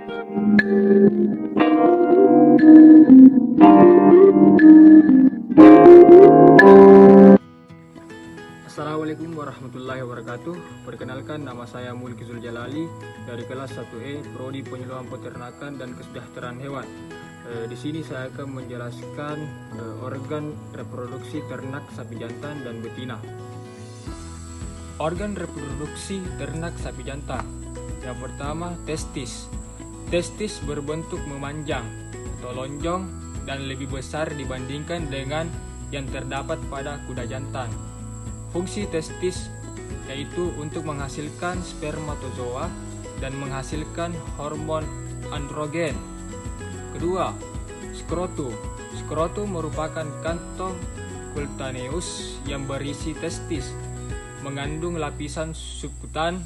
Assalamualaikum warahmatullahi wabarakatuh. Perkenalkan, nama saya Mulki Zuljalali dari kelas 1E Prodi Penyuluhan Peternakan dan Kesejahteraan Hewan. Di sini saya akan menjelaskan organ reproduksi ternak sapi jantan dan betina. Organ reproduksi ternak sapi jantan. Yang pertama, testis. Testis berbentuk memanjang atau lonjong dan lebih besar dibandingkan dengan yang terdapat pada kuda jantan. Fungsi testis yaitu untuk menghasilkan spermatozoa dan menghasilkan hormon androgen. Kedua, skrotum. Skrotum merupakan kantong cutaneus yang berisi testis, mengandung lapisan subkutan,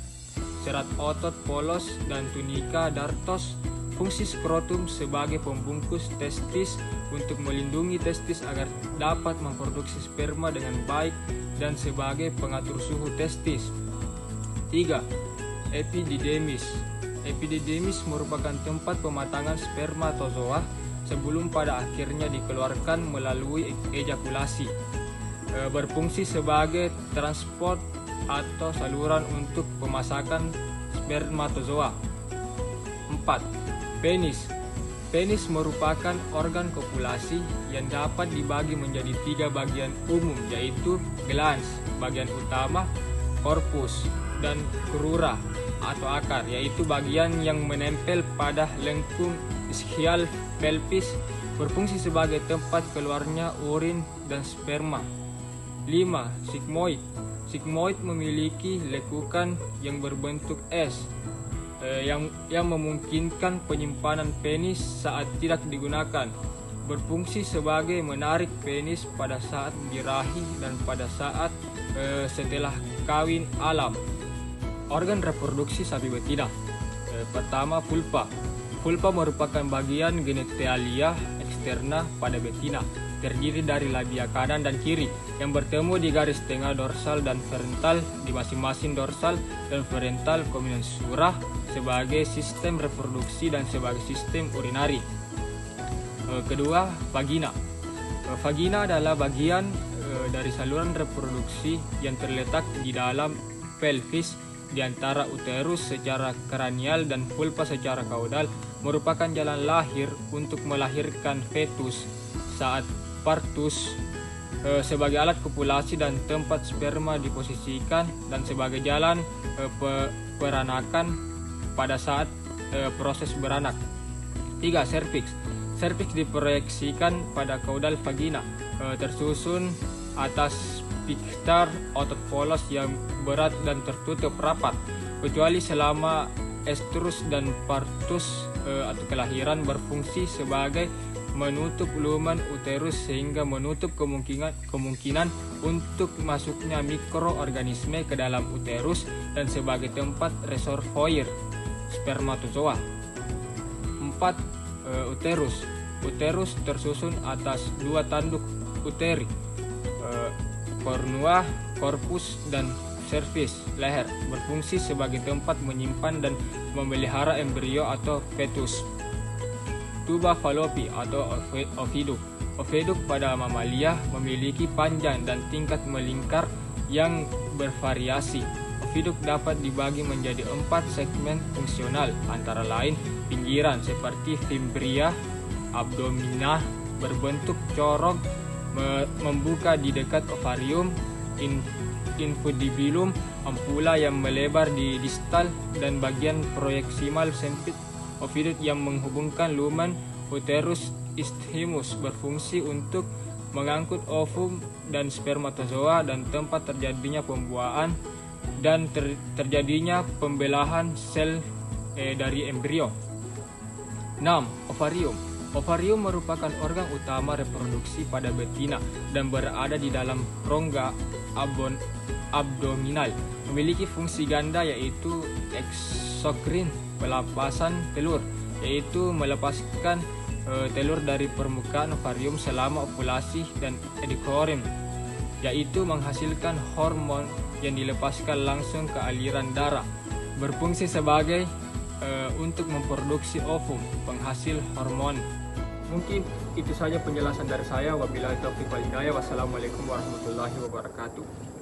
serat otot polos, dan tunika dartos. Fungsi skrotum sebagai pembungkus testis untuk melindungi testis agar dapat memproduksi sperma dengan baik dan sebagai pengatur suhu testis. 3. Epididymis. Epididymis merupakan tempat pematangan spermatozoa sebelum pada akhirnya dikeluarkan melalui ejakulasi. Berfungsi sebagai transport atau saluran untuk pemasakan spermatozoa. 4. Penis. Penis merupakan organ kopulasi yang dapat dibagi menjadi 3 bagian umum, yaitu glans bagian utama, korpus, dan crura atau akar, yaitu bagian yang menempel pada lengkung ischial pelvis, berfungsi sebagai tempat keluarnya urin dan sperma. 5. Sigmoid. Sigmoid memiliki lekukan yang berbentuk S yang memungkinkan penyimpanan penis saat tidak digunakan. Berfungsi sebagai menarik penis pada saat birahi dan pada saat setelah kawin alam. Organ reproduksi sapi betina. Pertama, vulva. Vulva merupakan bagian genitalia eksterna pada betina, terdiri dari labia kanan dan kiri yang bertemu di garis tengah dorsal dan ventral di masing-masing dorsal dan ventral commensura sebagai sistem reproduksi dan sebagai sistem urinari. Kedua, vagina. Vagina adalah bagian dari saluran reproduksi yang terletak di dalam pelvis di antara uterus secara kranial dan vulva secara kaudal, merupakan jalan lahir untuk melahirkan fetus saat partus, sebagai alat kopulasi dan tempat sperma diposisikan, dan sebagai jalan peranakan pada saat proses beranak. 3. Cervix. Cervix diproyeksikan pada kaudal vagina, tersusun atas sphincter, otot polos yang berat dan tertutup rapat, kecuali selama estrus dan partus atau kelahiran, berfungsi sebagai menutup lumen uterus sehingga menutup kemungkinan untuk masuknya mikroorganisme ke dalam uterus dan sebagai tempat reservoir spermatozoa. 4. Uterus. Uterus tersusun atas 2 tanduk uteri, cornua, corpus, dan cervix, leher, berfungsi sebagai tempat menyimpan dan memelihara embrio atau fetus. Tuba fallopi atau oviduk. Oviduk pada mamalia memiliki panjang dan tingkat melingkar yang bervariasi. Oviduk dapat dibagi menjadi 4 segmen fungsional, antara lain pinggiran seperti fimbria, abdomina berbentuk corong membuka di dekat ovarium, infundibulum, ampula yang melebar di distal, dan bagian proeksimal sempit oviduk yang menghubungkan lumen uterus isthmus, berfungsi untuk mengangkut ovum dan spermatozoa dan tempat terjadinya pembuahan dan terjadinya pembelahan sel dari embrio. 6. Ovarium. Ovarium merupakan organ utama reproduksi pada betina dan berada di dalam rongga abdominal. Memiliki fungsi ganda, yaitu eksokrin, pelepasan telur, yaitu melepaskan telur dari permukaan ovarium selama ovulasi, dan edikorim, yaitu menghasilkan hormon yang dilepaskan langsung ke aliran darah. Berfungsi sebagai untuk memproduksi ovum, penghasil hormon. Mungkin itu saja penjelasan dari saya. Wabillahi taufiq wal hidayah. Wassalamualaikum warahmatullahi wabarakatuh.